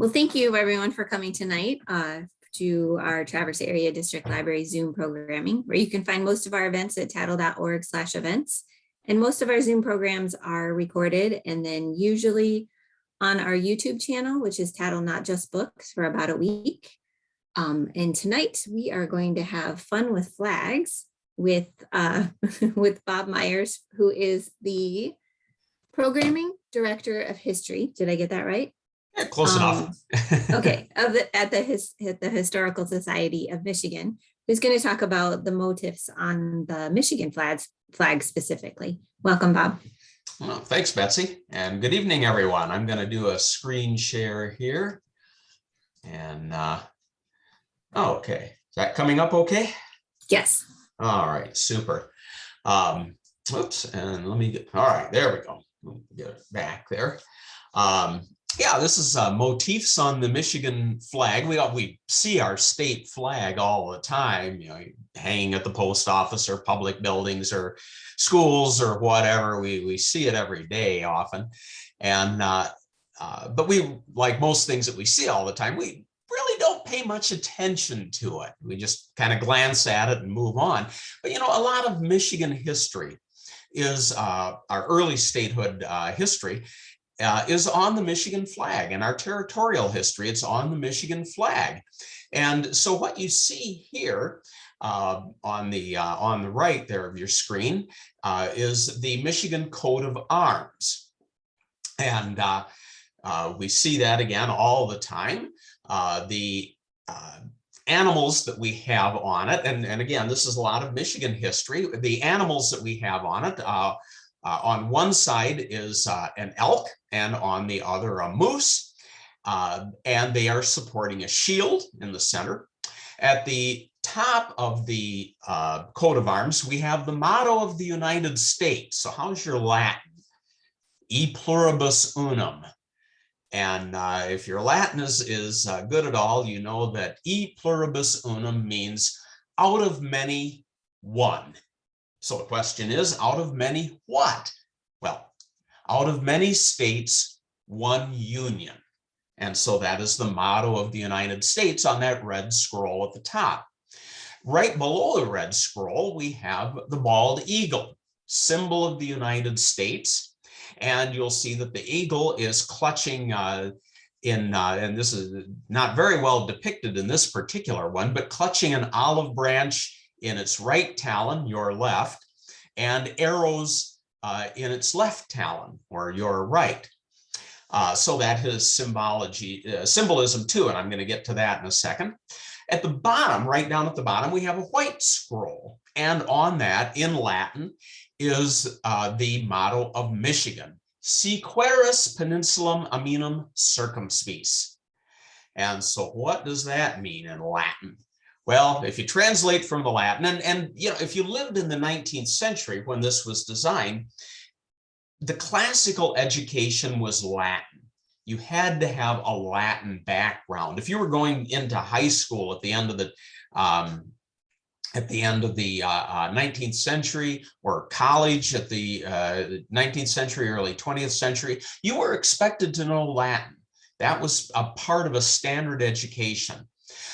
Well, thank you everyone for coming tonight to our Traverse Area District Library Zoom programming, where you can find most of our events at TADL.org/events. And most of our Zoom programs are recorded and then usually on our YouTube channel, which is TADL Not Just Books, for about a week. And tonight we are going to have fun with flags with with Bob Myers, who is the Programming Director of History. Did I get that right? Yeah, close enough. Okay, at the Historical Society of Michigan, who's going to talk about the motifs on the Michigan flag specifically. Welcome, Bob. Well, thanks, Betsy, and good evening, everyone. I'm going to do a screen share here, and okay, is that coming up okay? Yes. All right, super. Oops, and let me get, all right, there we go. Get it back there. Yeah, this is motifs on the Michigan flag. We see our state flag all the time, you know, hanging at the post office or public buildings or schools or whatever. We see it every day often. And but we, like most things that we see all the time, we really don't pay much attention to it. We just kind of glance at it and move on. But, you know, a lot of Michigan history is our early statehood history is on the Michigan flag, and our territorial history, it's on the Michigan flag. And so what you see here on the right there of your screen is the Michigan coat of arms. And we see that again all the time. The animals that we have on it, and again, this is a lot of Michigan history. The animals that we have on it, on one side is an elk, and on the other a moose, and they are supporting a shield in the center. At the top of the coat of arms, we have the motto of the United States. So how's your Latin? E pluribus unum. And if your Latin is good at all, you know that e pluribus unum means out of many, one. So the question is, out of many what? Well, out of many states, one union. And so that is the motto of the United States on that red scroll at the top. Right below the red scroll, we have the bald eagle, symbol of the United States. And you'll see that the eagle is clutching and this is not very well depicted in this particular one, but clutching an olive branch in its right talon, your left, and arrows in its left talon, or your right. So that has symbolism too, and I'm going to get to that in a second. At the bottom, right down at the bottom, we have a white scroll, and on that, in Latin, is the motto of Michigan, Si quaeris peninsulam aminum circumspice. And so what does that mean in Latin? Well, if you translate from the Latin, and you know, if you lived in the 19th century when this was designed, the classical education was Latin. You had to have a Latin background. If you were going into high school at the end of the 19th century, or college at the 19th century, early 20th century, you were expected to know Latin. That was a part of a standard education.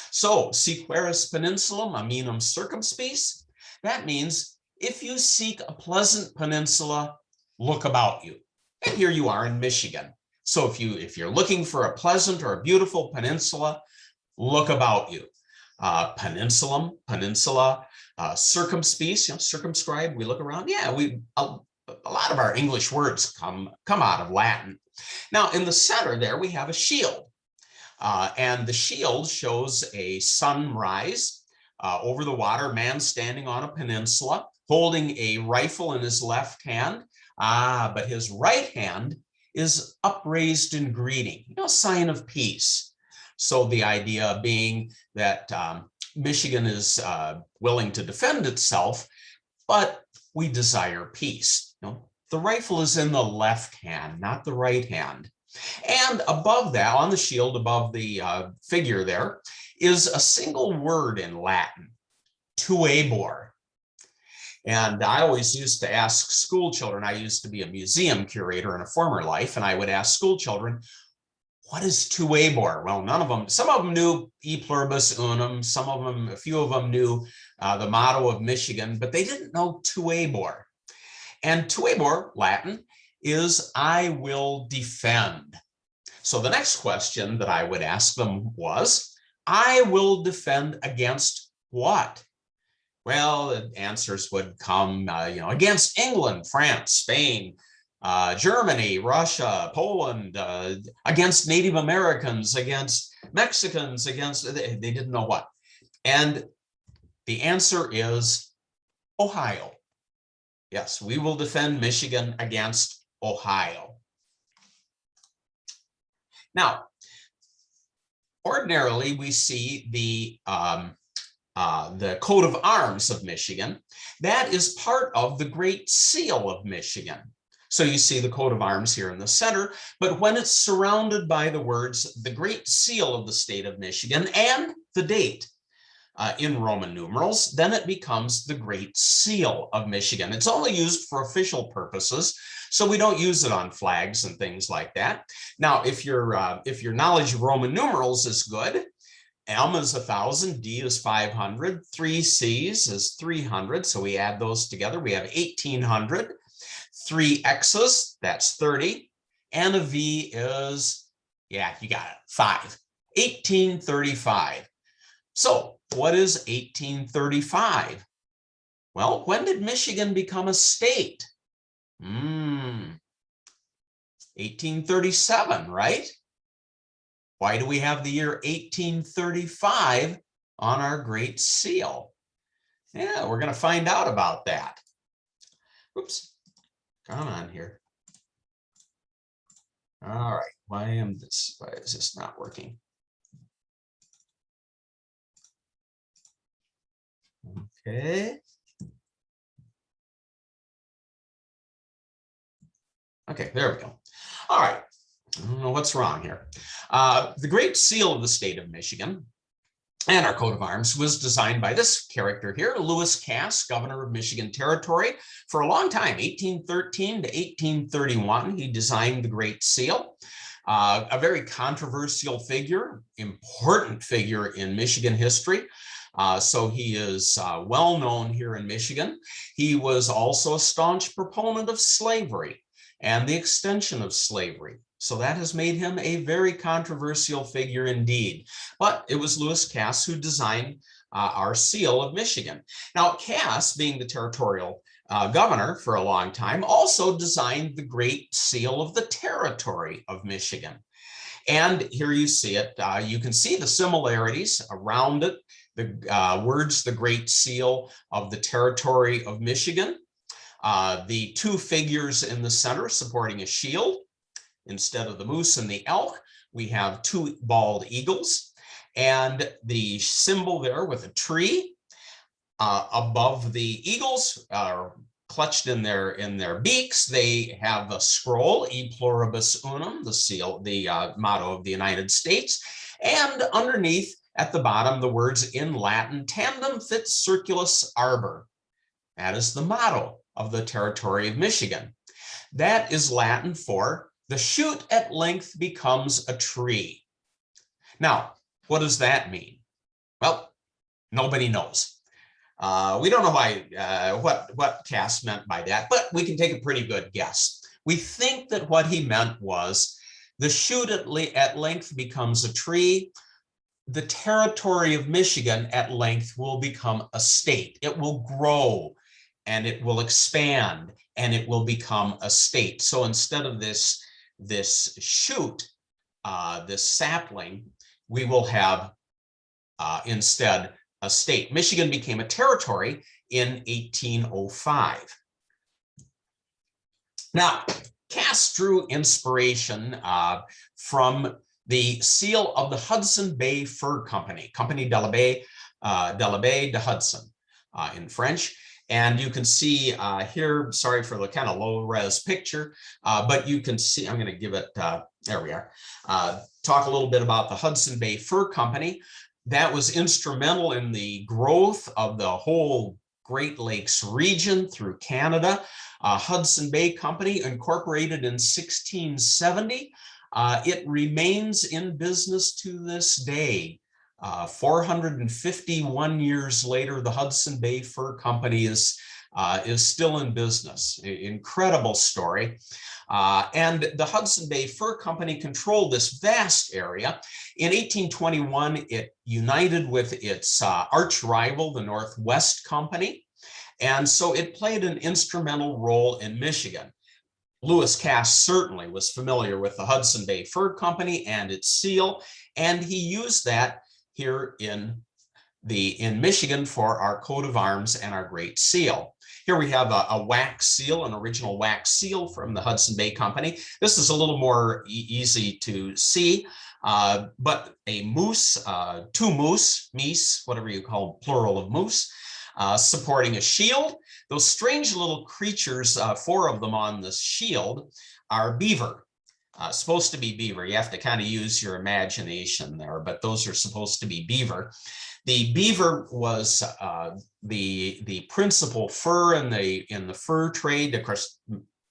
So, si quaeris peninsulam aminum circumspice, that means if you seek a pleasant peninsula, look about you. And here you are in Michigan. So if you're looking for a pleasant or a beautiful peninsula, look about you. Peninsulam, peninsula, circumspice, you know, circumscribe, we look around. Yeah, a lot of our English words come out of Latin. Now, in the center there, we have a shield. And the shield shows a sunrise over the water, man standing on a peninsula, holding a rifle in his left hand. But his right hand is upraised in greeting, you know, a sign of peace. So the idea being that Michigan is willing to defend itself, but we desire peace. You know, the rifle is in the left hand, not the right hand. And above that, on the shield, above the figure there, is a single word in Latin, Tuebor. And I always used to ask school children, I used to be a museum curator in a former life, and I would ask school children, What is Tuebor? Well, none of them, some of them knew E pluribus unum, some of them, a few of them knew the motto of Michigan, but they didn't know Tuebor. And Tuebor, Latin, is I will defend. So the next question that I would ask them was, I will defend against what? Well, the answers would come, against England, France, Spain, Germany, Russia, Poland, against Native Americans, against Mexicans, they didn't know what. And the answer is Ohio. Yes, we will defend Michigan against Ohio. Now, ordinarily, we see the coat of arms of Michigan. That is part of the Great Seal of Michigan. So you see the coat of arms here in the center, but when it's surrounded by the words, the Great Seal of the state of Michigan and the date in Roman numerals, then it becomes the Great Seal of Michigan. It's only used for official purposes, so we don't use it on flags and things like that. Now, if your knowledge of Roman numerals is good, M is 1,000, D is 500, 3 C's is 300, so we add those together. We have 1,800. 3 X's, that's 30, and a V is, yeah, you got it, 5. 1835. So what is 1835? Well, when did Michigan become a state? 1837, right? Why do we have the year 1835 on our Great Seal? Yeah, we're going to find out about that. Oops. Come on here. All right, why is this not working? Okay. Okay, there we go. All right, I don't know what's wrong here. The Great Seal of the state of Michigan and our coat of arms was designed by this character here, Lewis Cass, governor of Michigan Territory. For a long time, 1813 to 1831, he designed the Great Seal. A very controversial figure, important figure in Michigan history. So he is well known here in Michigan. He was also a staunch proponent of slavery and the extension of slavery. So that has made him a very controversial figure indeed. But it was Lewis Cass who designed our seal of Michigan. Now, Cass, being the territorial governor for a long time, also designed the Great Seal of the Territory of Michigan. And here you see it. You can see the similarities around it. The words, the Great Seal of the Territory of Michigan. The 2 figures in the center supporting a shield. Instead of the moose and the elk, we have 2 bald eagles, and the symbol there with a tree above the eagles clutched in their beaks. They have a scroll, E pluribus unum, the seal, the motto of the United States, and underneath at the bottom the words in Latin, tandem fit circulus arbor. That is the motto of the Territory of Michigan. That is Latin for the shoot at length becomes a tree. Now, what does that mean? Well, nobody knows. We don't know why, what Cass meant by that, but we can take a pretty good guess. We think that what he meant was the shoot at length becomes a tree. The territory of Michigan at length will become a state. It will grow and it will expand and it will become a state. So instead of this shoot, this sapling, we will have instead a state. Michigan became a territory in 1805. Now, Cass drew inspiration from the seal of the Hudson Bay Fur Company, Compagnie de la Baie de Hudson in French. And you can see here, sorry for the kind of low res picture, but you can see, I'm going to give it, there we are, talk a little bit about the Hudson Bay Fur Company. That was instrumental in the growth of the whole Great Lakes region through Canada. Hudson Bay Company incorporated in 1670. It remains in business to this day. 451 years later, the Hudson Bay Fur Company is still in business. Incredible story. And the Hudson Bay Fur Company controlled this vast area. In 1821, it united with its arch rival, the Northwest Company. And so it played an instrumental role in Michigan. Lewis Cass certainly was familiar with the Hudson Bay Fur Company and its seal, and he used that here in Michigan for our coat of arms and our Great Seal. Here we have a wax seal, an original wax seal from the Hudson Bay Company. This is a little more easy to see, but a moose, two moose, meese, whatever you call plural of moose, supporting a shield. Those strange little creatures, 4 of them on the shield, are beaver. Supposed to be beaver. You have to kind of use your imagination there, but those are supposed to be beaver. The beaver was the principal fur in the fur trade. Of course,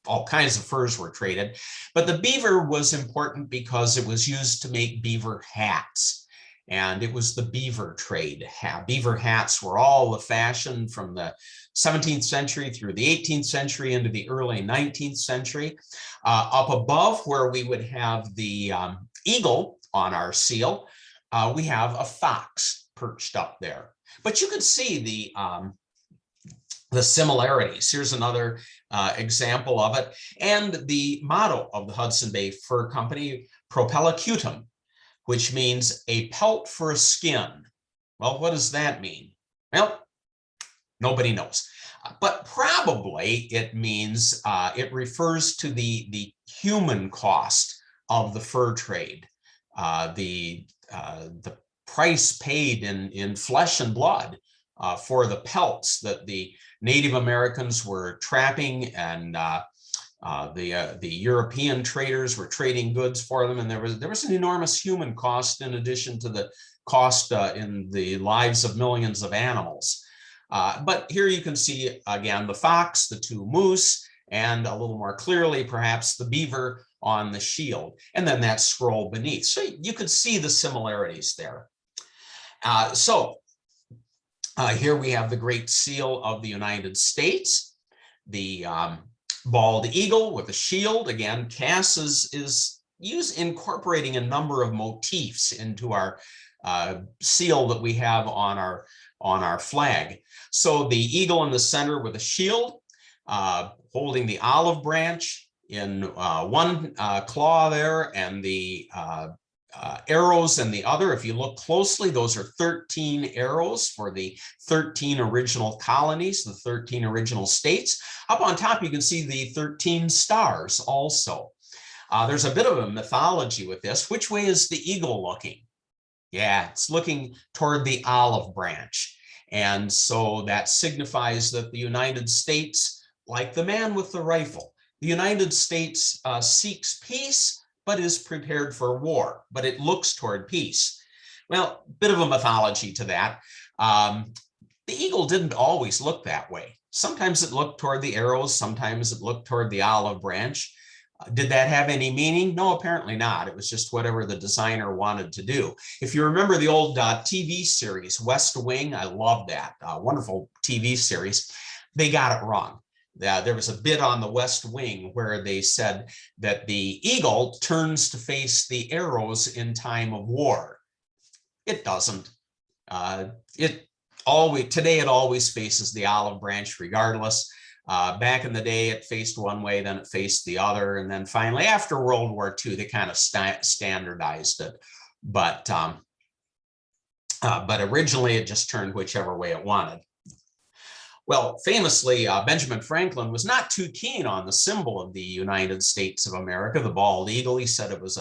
all kinds of furs were traded, but the beaver was important because it was used to make beaver hats. And it was the beaver trade. Beaver hats were all the fashion from the 17th century through the 18th century into the early 19th century. Up above where we would have the eagle on our seal, we have a fox perched up there. But you can see the similarities. Here's another example of it. And the motto of the Hudson Bay Fur Company, Propellicutum, which means a pelt for a skin. Well, what does that mean? Well, nobody knows. But probably it means, it refers to the human cost of the fur trade, the price paid in flesh and blood for the pelts that the Native Americans were trapping, and the European traders were trading goods for them, and there was an enormous human cost in addition to the cost in the lives of millions of animals. But here you can see again the fox, the 2 moose, and a little more clearly perhaps the beaver on the shield, and then that scroll beneath. So you could see the similarities there. Here we have the Great Seal of the United States, the bald eagle with a shield. Again, Cass is incorporating a number of motifs into our seal that we have on our flag. So the eagle in the center with a shield, holding the olive branch in one claw there, and the arrows in the other. If you look closely, those are 13 arrows for the 13 original colonies, the 13 original states. Up on top, you can see the 13 stars also. There's a bit of a mythology with this. Which way is the eagle looking? Yeah, it's looking toward the olive branch. And so that signifies that the United States, like the man with the rifle, the United States seeks peace, but is prepared for war, but it looks toward peace. Well, bit of a mythology to that. The eagle didn't always look that way. Sometimes it looked toward the arrows, sometimes it looked toward the olive branch. Did that have any meaning? No, apparently not. It was just whatever the designer wanted to do. If you remember the old TV series, West Wing, I love that, wonderful TV series. They got it wrong. There was a bit on the West Wing where they said that the eagle turns to face the arrows in time of war. It doesn't. Today it always faces the olive branch regardless. Back in the day, it faced one way, then it faced the other, and then finally after World War II, they kind of standardized it. But originally it just turned whichever way it wanted. Well, famously, Benjamin Franklin was not too keen on the symbol of the United States of America, the bald eagle. He said it was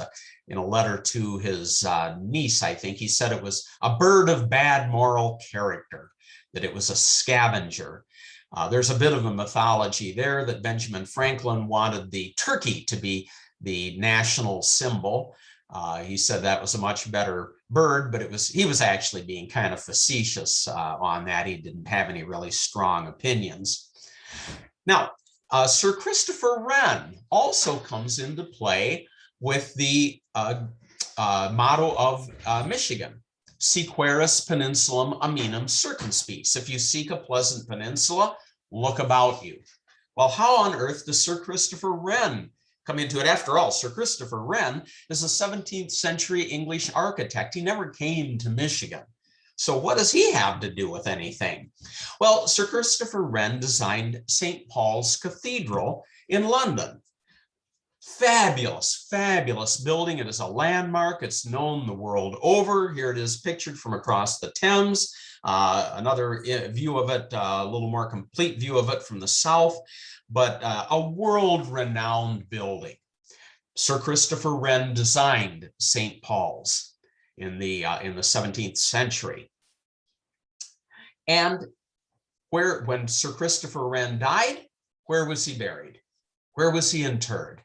in a letter to his niece, I think, he said it was a bird of bad moral character, that it was a scavenger. There's a bit of a mythology there that Benjamin Franklin wanted the turkey to be the national symbol. He said that was a much better bird, but he was actually being kind of facetious on that. He didn't have any really strong opinions. Now, Sir Christopher Wren also comes into play with the motto of Michigan, Sequeris peninsulum aminum circumspice. If you seek a pleasant peninsula, look about you. Well, how on earth does Sir Christopher Wren come into it? After all, Sir Christopher Wren is a 17th century English architect. He never came to Michigan. So what does he have to do with anything? Well, Sir Christopher Wren designed St. Paul's Cathedral in London. Fabulous, fabulous building. It is a landmark. It's known the world over. Here it is pictured from across the Thames. Another view of it, a little more complete view of it from the south, but a world-renowned building. Sir Christopher Wren designed St. Paul's in the 17th century. And when Sir Christopher Wren died, where was he buried? Where was he interred?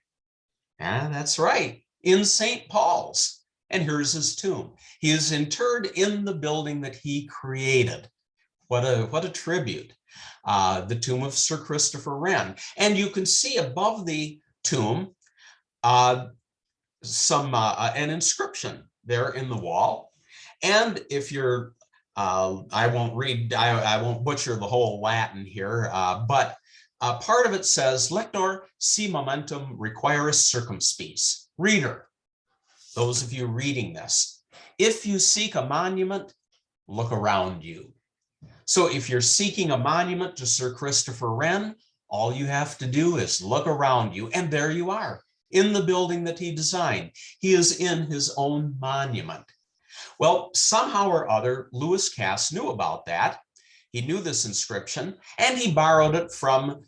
That's right, in St. Paul's. And here's his tomb. He is interred in the building that he created. What a tribute. The tomb of Sir Christopher Wren. And you can see above the tomb an inscription there in the wall. And if you're, I won't butcher the whole Latin here, but part of it says, Lector si momentum requiris circumspice. Reader, those of you reading this, if you seek a monument, look around you. So if you're seeking a monument to Sir Christopher Wren, all you have to do is look around you, and there you are, in the building that he designed. He is in his own monument. Well, somehow or other, Lewis Cass knew about that. He knew this inscription, and he borrowed it from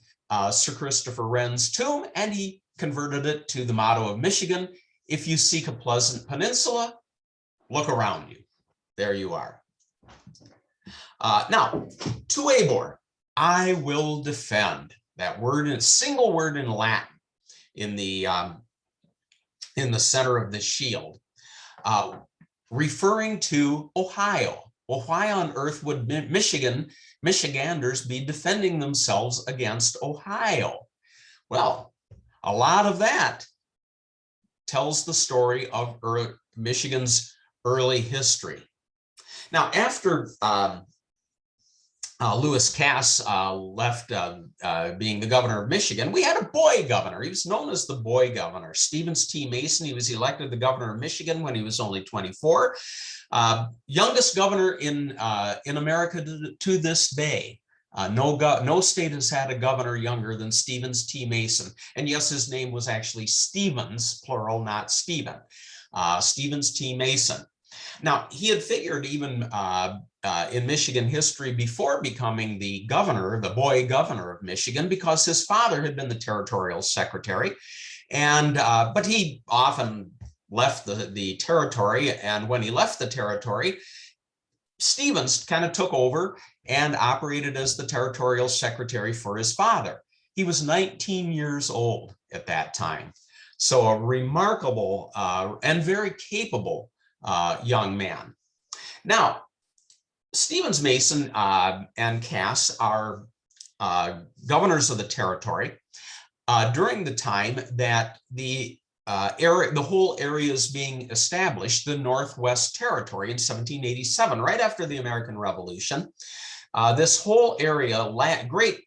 Sir Christopher Wren's tomb, and he converted it to the motto of Michigan: if you seek a pleasant peninsula, look around you. There you are. Now, Tuebor, I will defend. That word, a single word in Latin, in the center of the shield, referring to Ohio. Well, why on earth would Michiganders be defending themselves against Ohio? Well, a lot of that tells the story of Michigan's early history. Now, after Lewis Cass left being the governor of Michigan, we had a boy governor. He was known as the boy governor, Stevens T. Mason. He was elected the governor of Michigan when he was only 24. Youngest governor in America to this day. No state has had a governor younger than Stevens T. Mason. And yes, his name was actually Stevens, plural, not Stephen. Stevens T. Mason. Now, he had figured even in Michigan history before becoming the governor, the boy governor of Michigan, because his father had been the territorial secretary. And but he often left the territory. And when he left the territory, Stevens kind of took over and operated as the territorial secretary for his father. He was 19 years old at that time. So a remarkable and very capable young man. Now, Stevens Mason and Cass are governors of the territory during the time that the whole area is being established, the Northwest Territory, in 1787, right after the American Revolution. This whole area,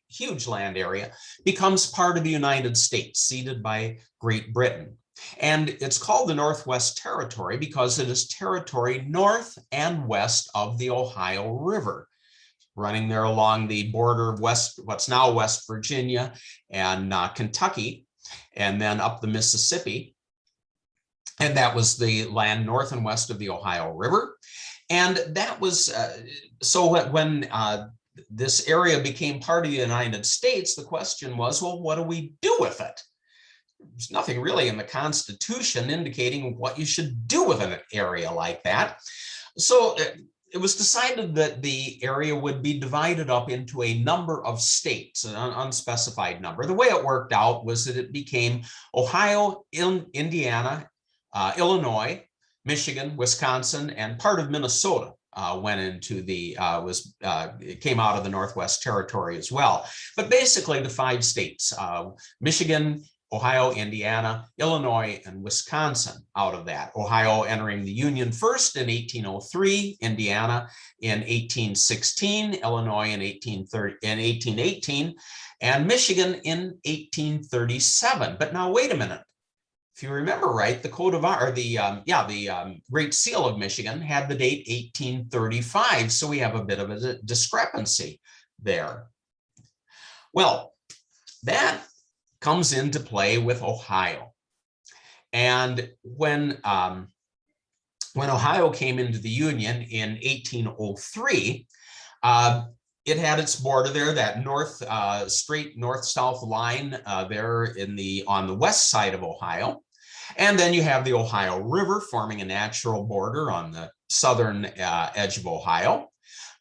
huge land area, becomes part of the United States, ceded by Great Britain. And it's called the Northwest Territory because it is territory north and west of the Ohio River, running there along the border of what's now West Virginia and Kentucky, and then up the Mississippi. And that was the land north and west of the Ohio River. And that was, so when this area became part of the United States, the question was, well, what do we do with it? There's nothing really in the Constitution indicating what you should do with an area like that. So it was decided that the area would be divided up into a number of states, an unspecified number. The way it worked out was that it became Ohio, Indiana, Illinois, Michigan, Wisconsin, and part of Minnesota went into the, it came out of the Northwest Territory as well. But basically the 5 states, Michigan, Ohio, Indiana, Illinois, and Wisconsin out of that. Ohio entering the Union first in 1803, Indiana in 1816, Illinois in 1818, and Michigan in 1837. But now wait a minute. If you remember right, the coat of arms, or the Great Seal of Michigan had the date 1835. So we have a bit of a discrepancy there. Well, that comes into play with Ohio. And when Ohio came into the Union in 1803, it had its border there, that straight north-south line there on the west side of Ohio. And then you have the Ohio River forming a natural border on the southern edge of Ohio,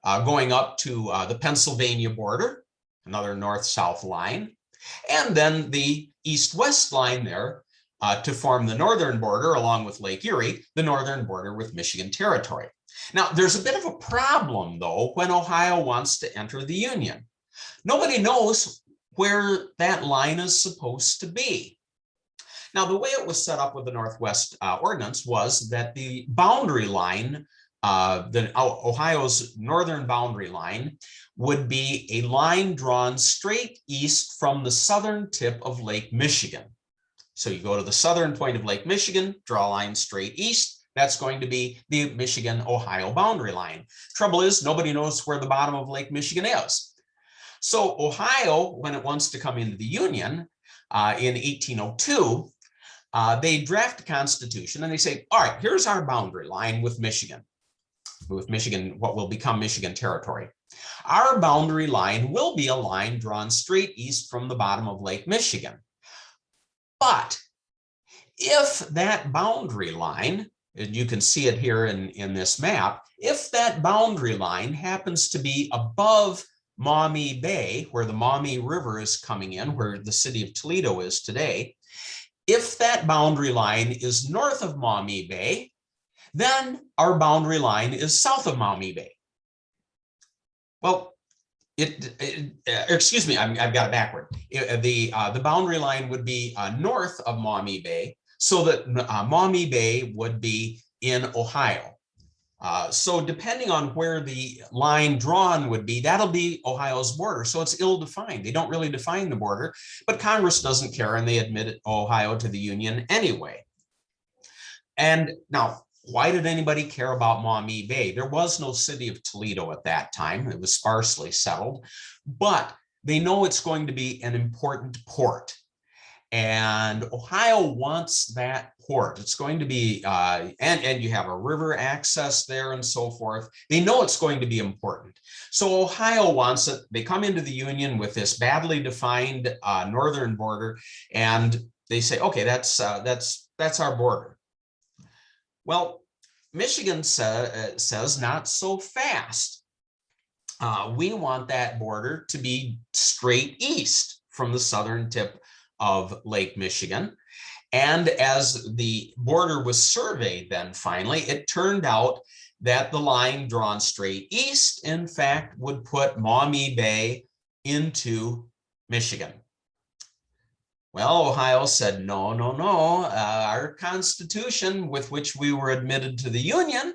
going up to the Pennsylvania border, another north-south line, and then the east-west line there to form the northern border along with Lake Erie, the northern border with Michigan Territory. Now, there's a bit of a problem, though, when Ohio wants to enter the Union. Nobody knows where that line is supposed to be. Now, the way it was set up with the Northwest Ordinance was that the boundary line, Ohio's northern boundary line, would be a line drawn straight east from the southern tip of Lake Michigan. So you go to the southern point of Lake Michigan, draw a line straight east. That's going to be the Michigan-Ohio boundary line. Trouble is, nobody knows where the bottom of Lake Michigan is. So Ohio, when it wants to come into the Union in 1802, they draft a constitution and they say, all right, here's our boundary line with Michigan, what will become Michigan Territory. Our boundary line will be a line drawn straight east from the bottom of Lake Michigan. But if that boundary line, and you can see it here in this map, if that boundary line happens to be above Maumee Bay, where the Maumee River is coming in, where the city of Toledo is today, if that boundary line is north of Maumee Bay, then our boundary line is south of Maumee Bay. Well, excuse me, I've got it backward. The boundary line would be north of Maumee Bay, so that Maumee Bay would be in Ohio. So depending on where the line drawn would be, that'll be Ohio's border. So it's ill-defined. They don't really define the border, but Congress doesn't care and they admit Ohio to the Union anyway. And now, why did anybody care about Maumee Bay? There was no city of Toledo at that time. It was sparsely settled, but they know it's going to be an important port. And Ohio wants that port. It's going to be, and you have a river access there and so forth. They know it's going to be important. So Ohio wants it. They come into the Union with this badly defined northern border, and they say, okay, that's our border. Well, Michigan says not so fast. We want that border to be straight east from the southern tip of Lake Michigan. And as the border was surveyed then finally, it turned out that the line drawn straight east, in fact, would put Maumee Bay into Michigan. Well, Ohio said, no, no, no. Our Constitution, with which we were admitted to the Union,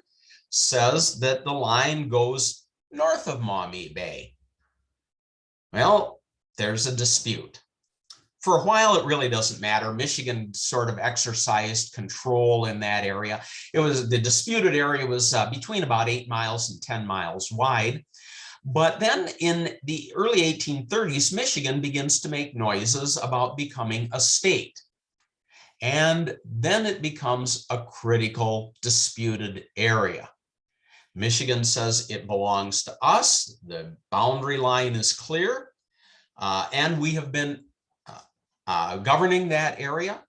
says that the line goes north of Maumee Bay. Well, there's a dispute. For a while, it really doesn't matter. Michigan sort of exercised control in that area. The disputed area was between about 8 miles and 10 miles wide. But then in the early 1830s, Michigan begins to make noises about becoming a state. And then it becomes a critical disputed area. Michigan says it belongs to us. The boundary line is clear. And we have been governing that area.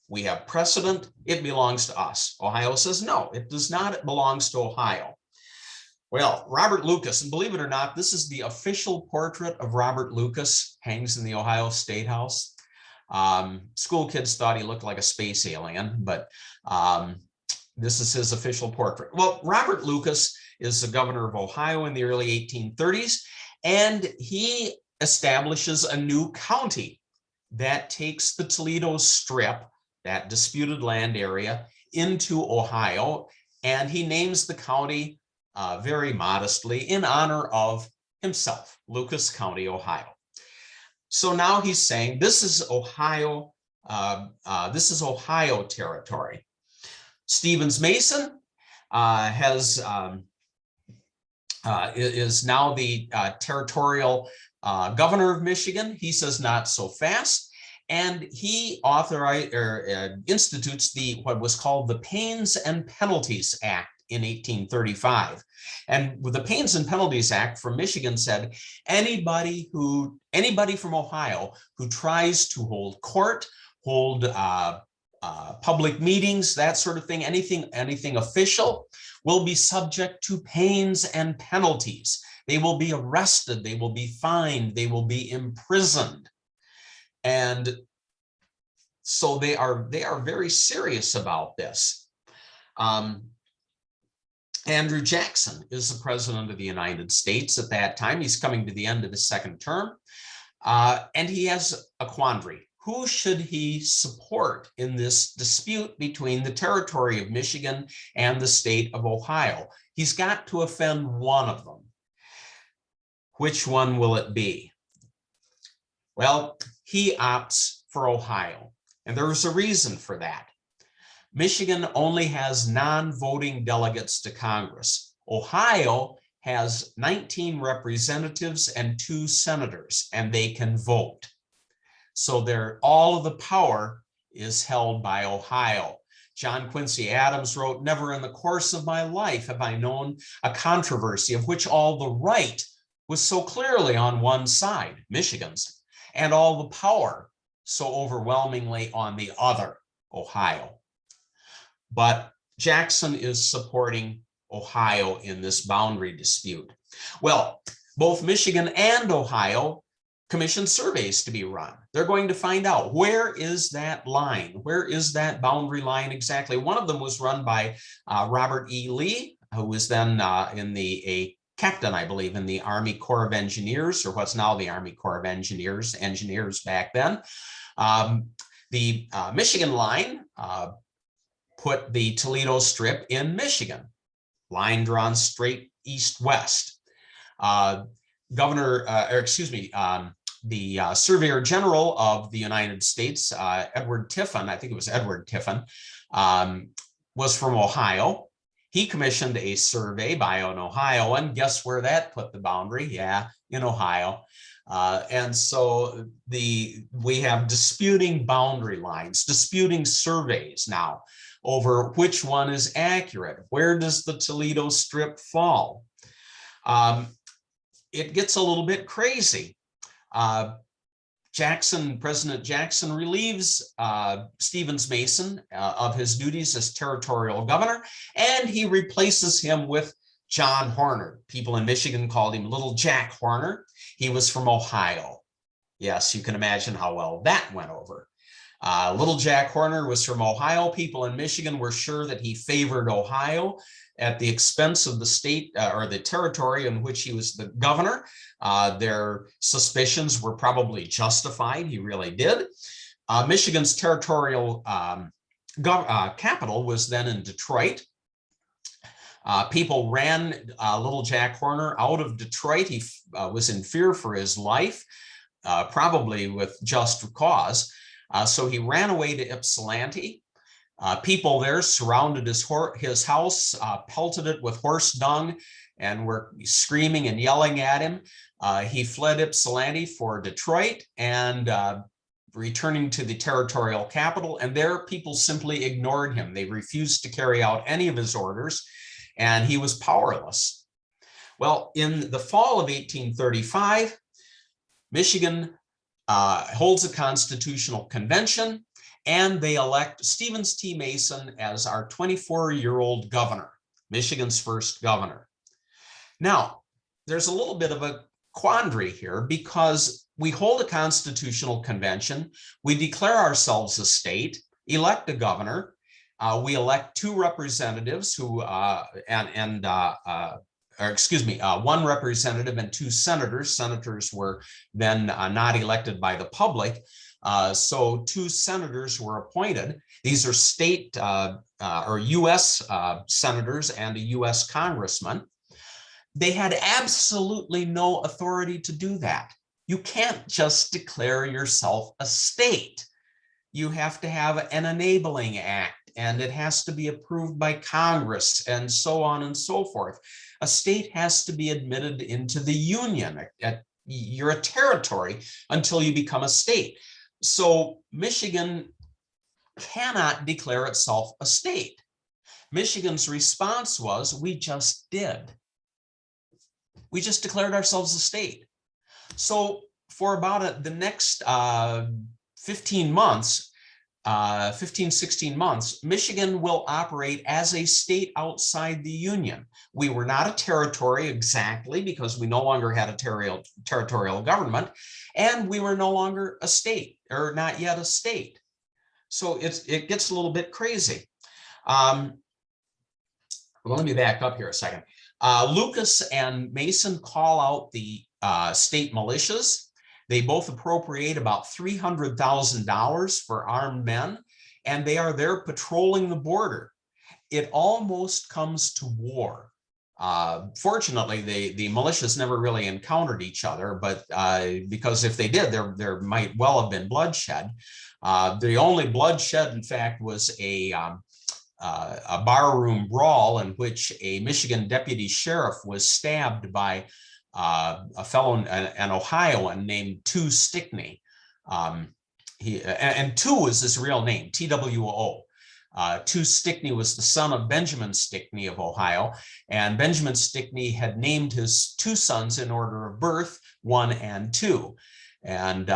We have precedent. It belongs to us. Ohio says, no, it does not. It belongs to Ohio. Well, Robert Lucas, and believe it or not, this is the official portrait of Robert Lucas, hangs in the Ohio State House. School kids thought he looked like a space alien, but this is his official portrait. Well, Robert Lucas is the governor of Ohio in the early 1830s, and he establishes a new county that takes the Toledo Strip, that disputed land area, into Ohio, and he names the county very modestly in honor of himself, Lucas County, Ohio. So now he's saying this is Ohio, territory. Stevens Mason is now the territorial governor of Michigan. He says not so fast. And he institutes what was called the Pains and Penalties Act in 1835. And with the Pains and Penalties Act from Michigan said, anybody from Ohio who tries to hold court, hold public meetings, that sort of thing, anything official, will be subject to pains and penalties. They will be arrested, they will be fined, they will be imprisoned. And so they are very serious about this. Andrew Jackson is the president of the United States at that time. He's coming to the end of his second term, and he has a quandary. Who should he support in this dispute between the territory of Michigan and the state of Ohio? He's got to offend one of them. Which one will it be? Well, he opts for Ohio, and there's a reason for that. Michigan only has non-voting delegates to Congress. Ohio has 19 representatives and 2 senators, and they can vote. So all of the power is held by Ohio. John Quincy Adams wrote, "Never in the course of my life have I known a controversy of which all the right was so clearly on one side, Michigan's, and all the power so overwhelmingly on the other, Ohio." But Jackson is supporting Ohio in this boundary dispute. Well, both Michigan and Ohio commissioned surveys to be run. They're going to find out, where is that line? Where is that boundary line exactly? One of them was run by Robert E. Lee, who was then a captain, I believe, in the Army Corps of Engineers, or what's now the Army Corps of Engineers back then. The Michigan line put the Toledo Strip in Michigan, line drawn straight east-west. The Surveyor General of the United States, Edward Tiffin, I think it was Edward Tiffin, was from Ohio. He commissioned a survey by an Ohioan. Guess where that put the boundary? Yeah, in Ohio. And so we have disputing boundary lines, disputing surveys now over which one is accurate. Where does the Toledo Strip fall? It gets a little bit crazy. President Jackson relieves Stevens Mason of his duties as territorial governor, and he replaces him with John Horner. People in Michigan called him Little Jack Horner. He was from Ohio. Yes, you can imagine how well that went over. Little Jack Horner was from Ohio. People in Michigan were sure that he favored Ohio at the expense of the state or the territory in which he was the governor. Their suspicions were probably justified. He really did. Michigan's territorial capital was then in Detroit. People ran Little Jack Horner out of Detroit. He was in fear for his life, probably with just cause. So he ran away to Ypsilanti. People there surrounded his house, pelted it with horse dung, and were screaming and yelling at him. He fled Ypsilanti for Detroit and returning to the territorial capital, and there people simply ignored him. They refused to carry out any of his orders, and he was powerless. Well, in the fall of 1835, Michigan holds a constitutional convention, and they elect Stevens T. Mason as our 24-year-old governor, Michigan's first governor. Now, there's a little bit of a quandary here because we hold a constitutional convention, we declare ourselves a state, elect a governor, we elect 2 representatives who, one representative and 2 senators. Senators were then not elected by the public. So 2 senators were appointed. These are state or U.S. Senators and a U.S. congressman. They had absolutely no authority to do that. You can't just declare yourself a state. You have to have an enabling act, and it has to be approved by Congress, and so on and so forth. A state has to be admitted into the Union. You're a territory until you become a state. So Michigan cannot declare itself a state. Michigan's response was, we just did. We just declared ourselves a state. So for about the next 15 months, 16 months, Michigan will operate as a state outside the Union. We were not a territory exactly because we no longer had a territorial government, and we were no longer a state, or not yet a state. So it gets a little bit crazy. Well, let me back up here a second. Lucas and Mason call out the state militias. They both appropriate about $300,000 for armed men, and they are there patrolling the border. It almost comes to war. Fortunately, the militias never really encountered each other, but because if they did, there might well have been bloodshed. The only bloodshed, in fact, was a barroom brawl in which a Michigan deputy sheriff was stabbed by a fellow, an Ohioan named Two Stickney. And Two was his real name, T-W-O. Two Stickney was the son of Benjamin Stickney of Ohio, and Benjamin Stickney had named his 2 sons in order of birth, 1 and 2. And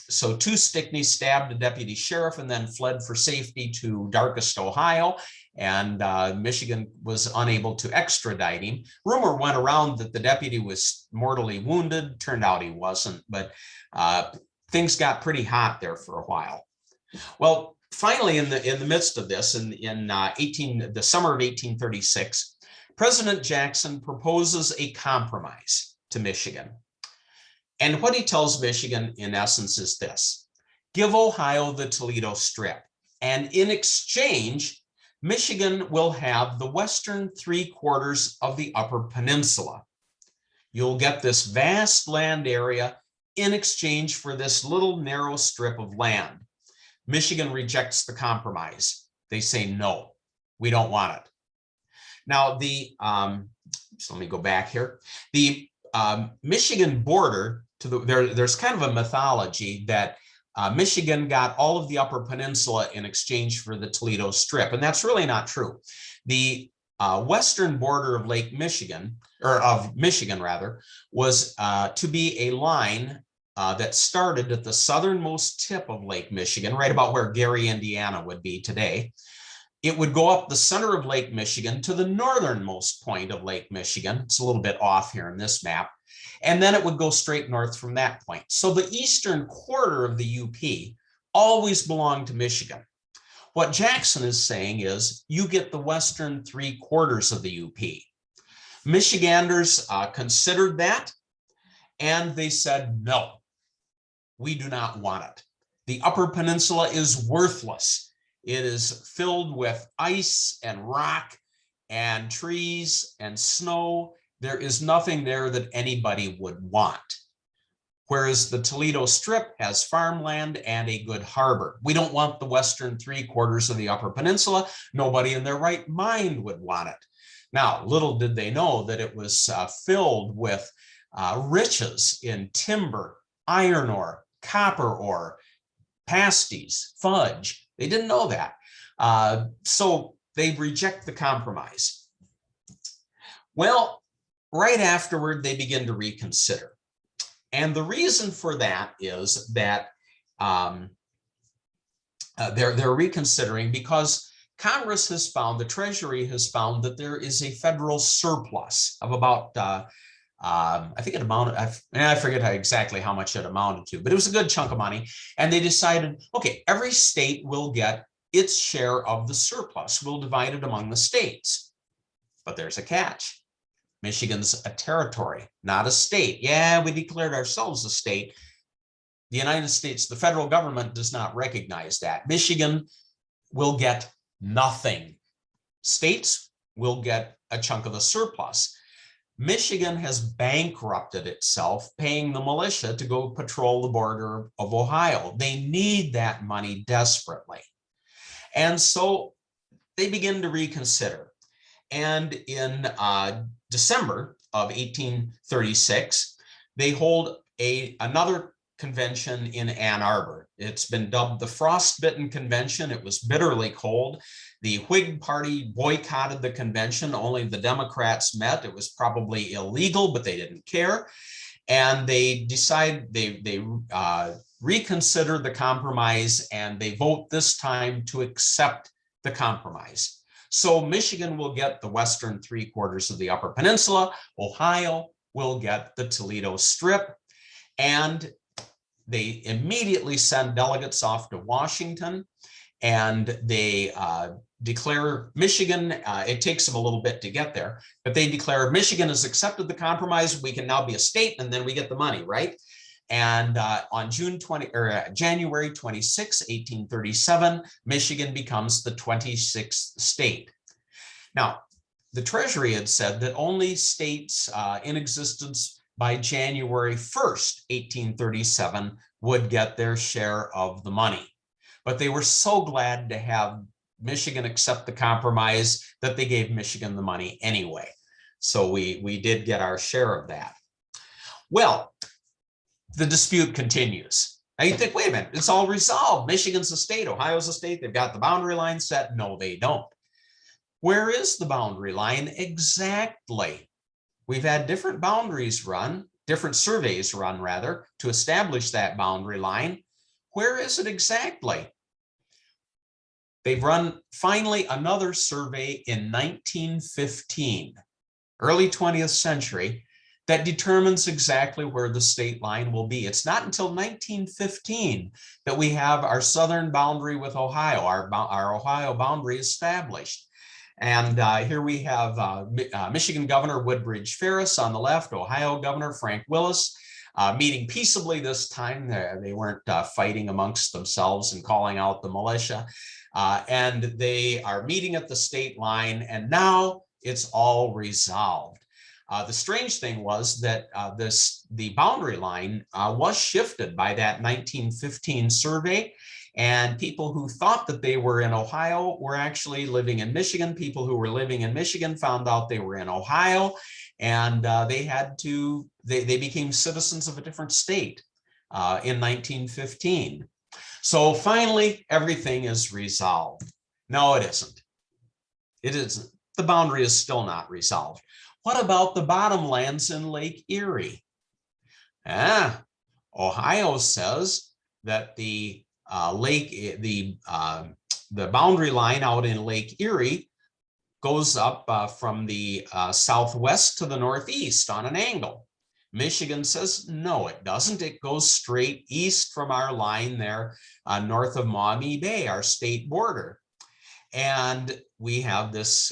so Two Stickney stabbed a deputy sheriff and then fled for safety to darkest Ohio, and Michigan was unable to extradite him. Rumor went around that the deputy was mortally wounded. Turned out he wasn't, but things got pretty hot there for a while. Well, finally, in the midst of this, in the summer of 1836, President Jackson proposes a compromise to Michigan. And what he tells Michigan, in essence, is this: give Ohio the Toledo Strip, and in exchange, Michigan will have the western 3/4 of the Upper Peninsula. You'll get this vast land area in exchange for this little narrow strip of land. Michigan rejects the compromise. They say, no, we don't want it. Now, so let me go back here. The Michigan border there's kind of a mythology that Michigan got all of the Upper Peninsula in exchange for the Toledo Strip, and that's really not true. The western border of Lake Michigan, or of Michigan rather, was to be a line that started at the southernmost tip of Lake Michigan, right about where Gary, Indiana would be today. It would go up the center of Lake Michigan to the northernmost point of Lake Michigan. It's a little bit off here in this map. And then it would go straight north from that point. So the eastern quarter of the UP always belonged to Michigan. What Jackson is saying is, you get the western 3/4 of the UP. Michiganders considered that, and they said, no, we do not want it. The Upper Peninsula is worthless. It is filled with ice and rock and trees and snow. There is nothing there that anybody would want. Whereas the Toledo Strip has farmland and a good harbor. We don't want the western 3/4 of the Upper Peninsula. Nobody in their right mind would want it. Now, little did they know that it was filled with riches in timber, iron ore, copper ore, pasties, fudge. They didn't know that. So they reject the compromise. Well, right afterward, they begin to reconsider. And the reason for that is that they're reconsidering because Congress has found, the Treasury has found that there is a federal surplus of about, I think it amounted, I forget exactly how much it amounted to, but it was a good chunk of money. And they decided, okay, every state will get its share of the surplus. We'll divide it among the states. But there's a catch. Michigan's a territory, not a state. Yeah, we declared ourselves a state. The United States, the federal government does not recognize that. Michigan will get nothing. States will get a chunk of the surplus. Michigan has bankrupted itself paying the militia to go patrol the border of Ohio. They need that money desperately. And so they begin to reconsider. And in December of 1836, they hold another convention in Ann Arbor. It's been dubbed the Frostbitten Convention. It was bitterly cold. The Whig Party boycotted the convention. Only the Democrats met. It was probably illegal, but they didn't care. And they decide, they reconsider the compromise, and they vote this time to accept the compromise. So Michigan will get the western 3/4 of the Upper Peninsula. Ohio will get the Toledo Strip. And they immediately send delegates off to Washington, and they declare Michigan, it takes them a little bit to get there, but they declare Michigan has accepted the compromise. We can now be a state, and then we get the money, right? And on January 26, 1837, Michigan becomes the 26th state. Now, the Treasury had said that only states in existence by January 1st, 1837, would get their share of the money. But they were so glad to have Michigan accept the compromise that they gave Michigan the money anyway. So we did get our share of that. Well, the dispute continues. Now you think, wait a minute, it's all resolved. Michigan's a state, Ohio's a state, they've got the boundary line set. No, they don't. Where is the boundary line exactly? We've had different boundaries run, different surveys run rather, to establish that boundary line. Where is it exactly? They've run finally another survey in 1915, early 20th century, that determines exactly where the state line will be. It's not until 1915 that we have our southern boundary with Ohio, our Ohio boundary established. And here we have Michigan Governor Woodbridge Ferris on the left, Ohio Governor Frank Willis, meeting peaceably this time. They weren't fighting amongst themselves and calling out the militia. And they are meeting at the state line, and now it's all resolved. The strange thing was that the boundary line was shifted by that 1915 survey, and people who thought that they were in Ohio were actually living in Michigan. People who were living in Michigan found out they were in Ohio, and they became citizens of a different state in 1915. So finally, everything is resolved. No, it isn't. It isn't. The boundary is still not resolved. What about the bottomlands in Lake Erie? Ohio says that the boundary line out in Lake Erie goes up from the southwest to the northeast on an angle. Michigan says, no, it doesn't. It goes straight east from our line there north of Maumee Bay, our state border. And we have this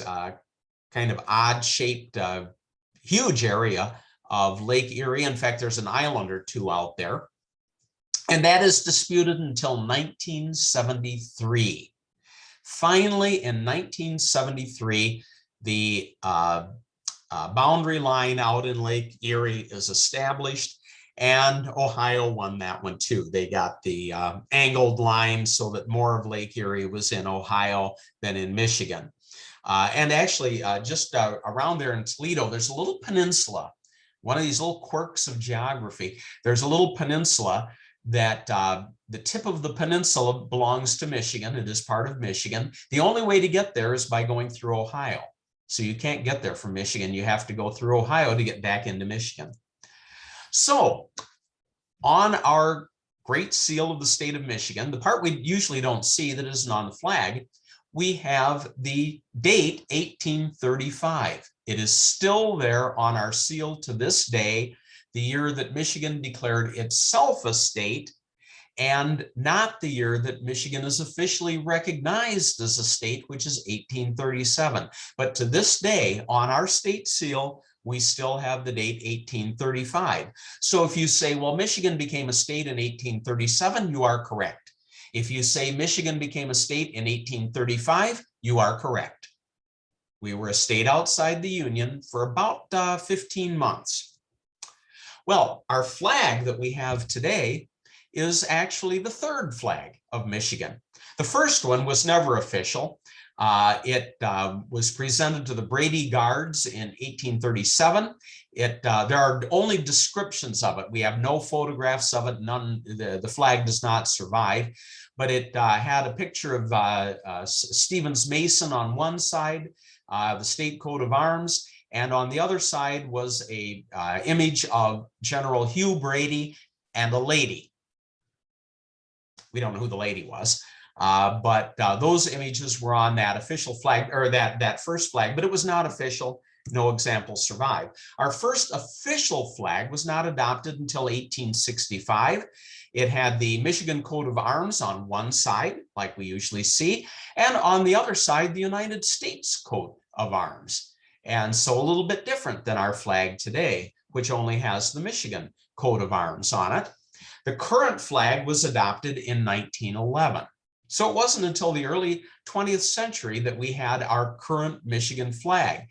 kind of odd-shaped, huge area of Lake Erie. In fact, there's an island or two out there. And that is disputed until 1973. Finally, in 1973, the boundary line out in Lake Erie is established, and Ohio won that one too. They got the angled line so that more of Lake Erie was in Ohio than in Michigan. And actually, just around there in Toledo, there's a little peninsula, one of these little quirks of geography. There's a little peninsula that the tip of the peninsula belongs to Michigan. It is part of Michigan. The only way to get there is by going through Ohio. So you can't get there from Michigan. You have to go through Ohio to get back into Michigan. So on our Great Seal of the state of Michigan, the part we usually don't see that isn't on the flag, we have the date 1835. It is still there on our seal to this day, the year that Michigan declared itself a state, and not the year that Michigan is officially recognized as a state, which is 1837. But to this day, on our state seal, we still have the date 1835. So if you say, well, Michigan became a state in 1837, you are correct. If you say Michigan became a state in 1835, you are correct. We were a state outside the Union for about 15 months. Well, our flag that we have today is actually the third flag of Michigan. The first one was never official. It was presented to the Brady Guards in 1837. There are only descriptions of it. We have no photographs of it. None. The flag does not survive, but it had a picture of Stevens Mason on one side, the state coat of arms, and on the other side was a image of General Hugh Brady and a lady. We don't know who the lady was. But those images were on that official flag, or that first flag, but it was not official. No examples survive. Our first official flag was not adopted until 1865. It had the Michigan coat of arms on one side, like we usually see, and on the other side, the United States coat of arms. And so a little bit different than our flag today, which only has the Michigan coat of arms on it. The current flag was adopted in 1911. So it wasn't until the early 20th century that we had our current Michigan flag.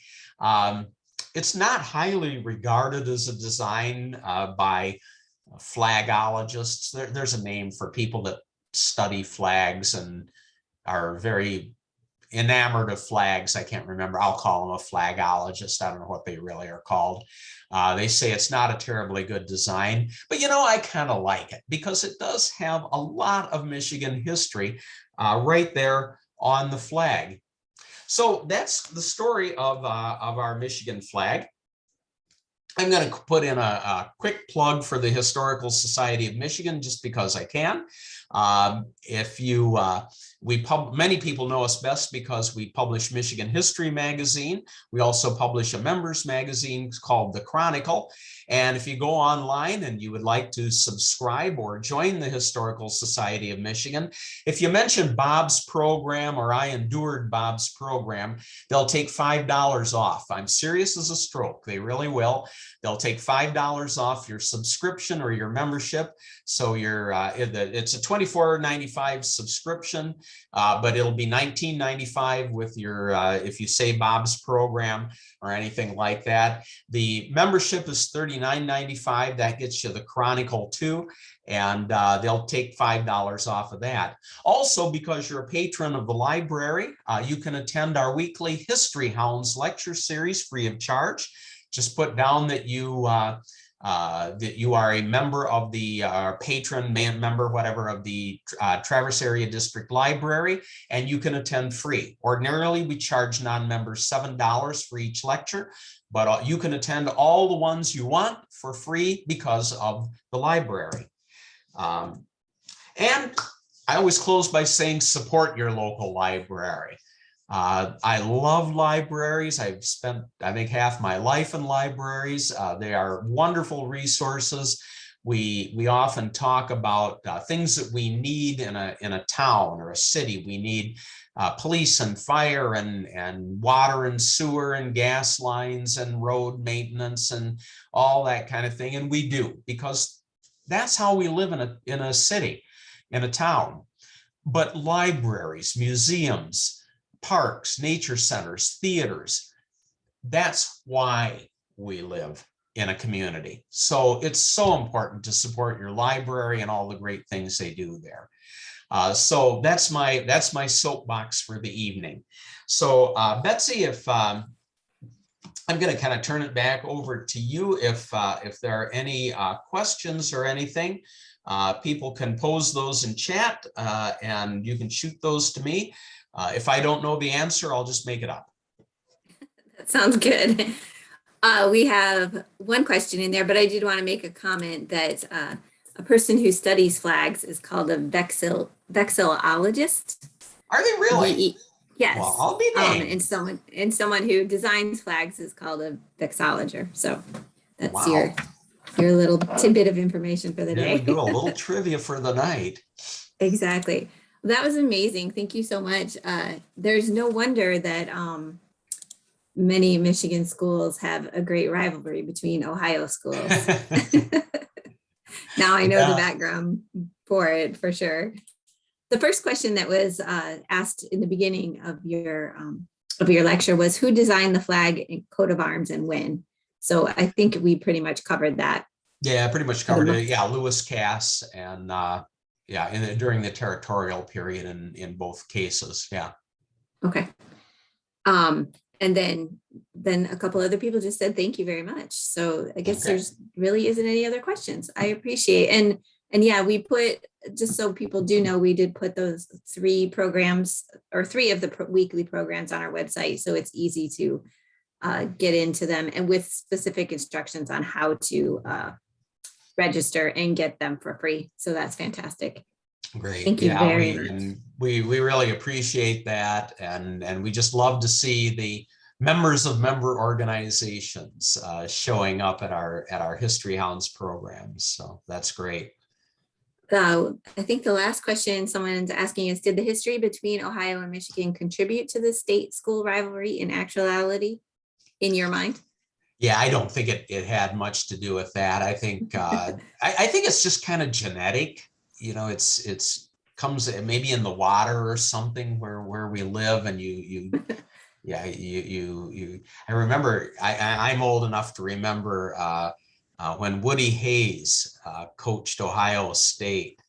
It's not highly regarded as a design by flagologists. There's a name for people that study flags and are very enamored of flags. I can't remember. I'll call them a flagologist. I don't know what they really are called. They say it's not a terribly good design, but I kind of like it because it does have a lot of Michigan history right there on the flag. So that's the story of our Michigan flag. I'm going to put in a quick plug for the Historical Society of Michigan just because I can. Many people know us best because we publish Michigan History Magazine. We also publish a members magazine called The Chronicle. And if you go online and you would like to subscribe or join the Historical Society of Michigan, if you mention Bob's program or I endured Bob's program, they'll take $5 off. I'm serious as a stroke. They really will. They'll take $5 off your subscription or your membership. So it's a $24.95 subscription, but it'll be $19.95 with your if you say Bob's program or anything like that. The membership is $39.95. That gets you the Chronicle too, and they'll take $5 off of that. Also, because you're a patron of the library, you can attend our weekly History Hounds lecture series free of charge. Just put down that you are a member of the patron, member, whatever, of the Traverse Area District Library, and you can attend free. Ordinarily, we charge non-members $7 for each lecture, but you can attend all the ones you want for free because of the library. And I always close by saying support your local library. I love libraries. I've spent, I think, half my life in libraries. They are wonderful resources. We often talk about things that we need in a town or a city. We need police and fire and water and sewer and gas lines and road maintenance and all that kind of thing. And we do, because that's how we live in a city, in a town. But libraries, museums, parks, nature centers, theaters, that's why we live in a community. So it's so important to support your library and all the great things they do there. So that's my soapbox for the evening. So Betsy, if I'm going to kind of turn it back over to you, if there are any questions or anything, people can pose those in chat and you can shoot those to me. If I don't know the answer, I'll just make it up. That sounds good. We have one question in there, but I did want to make a comment that a person who studies flags is called a vexillologist. Are they really? Yes. Well, I'll be dang. And someone who designs flags is called a vexillologist. So that's wow. your little tidbit of information for the day. We do a little trivia for the night. Exactly. That was amazing. Thank you so much. There's no wonder that many Michigan schools have a great rivalry between Ohio schools. Now I know the Yeah. background for it for sure. The first question that was asked in the beginning of your lecture was, who designed the flag and coat of arms and when? So I think we pretty much covered that. Yeah, pretty much covered it. Yeah, Lewis Cass and yeah, during the territorial period in both cases. Yeah. Okay. And then a couple other people just said thank you very much. So I guess there's really isn't any other questions. I appreciate and yeah, we put, just so people do know, we did put those 3 programs or 3 of the weekly programs on our website, so it's easy to get into them and with specific instructions on how to register and get them for free. So that's fantastic. Great. Thank you Yeah, very much. we really appreciate that, and we just love to see the members of member organizations showing up at our History Hounds programs. So that's great. So I think the last question someone's asking is, did the history between Ohio and Michigan contribute to the state school rivalry in actuality, in your mind? Yeah, I don't think it had much to do with that. I think I think it's just kind of genetic. You know, it's comes maybe in the water or something where we live, and you yeah you. I remember I'm old enough to remember when Woody Hayes coached Ohio State,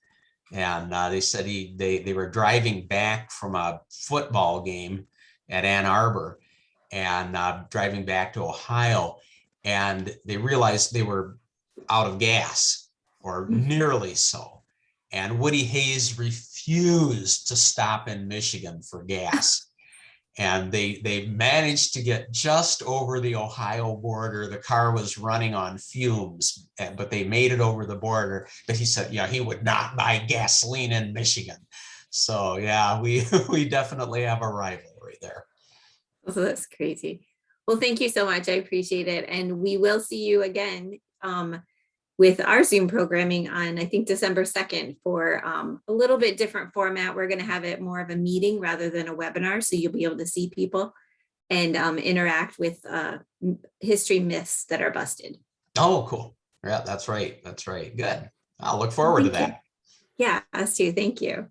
and they said they were driving back from a football game at Ann Arbor, and driving back to Ohio, and they realized they were out of gas, or nearly so. And Woody Hayes refused to stop in Michigan for gas. And they managed to get just over the Ohio border. The car was running on fumes, but they made it over the border. But he said, yeah, he would not buy gasoline in Michigan. So yeah, we definitely have a rivalry there. So that's crazy. Well, thank you so much. I appreciate it. And we will see you again with our Zoom programming on, I think, December 2nd for a little bit different format. We're going to have it more of a meeting rather than a webinar. So you'll be able to see people and interact with history myths that are busted. Oh, cool. Yeah, that's right. That's right. Good. I'll look forward to that. Yeah, us too. Thank you.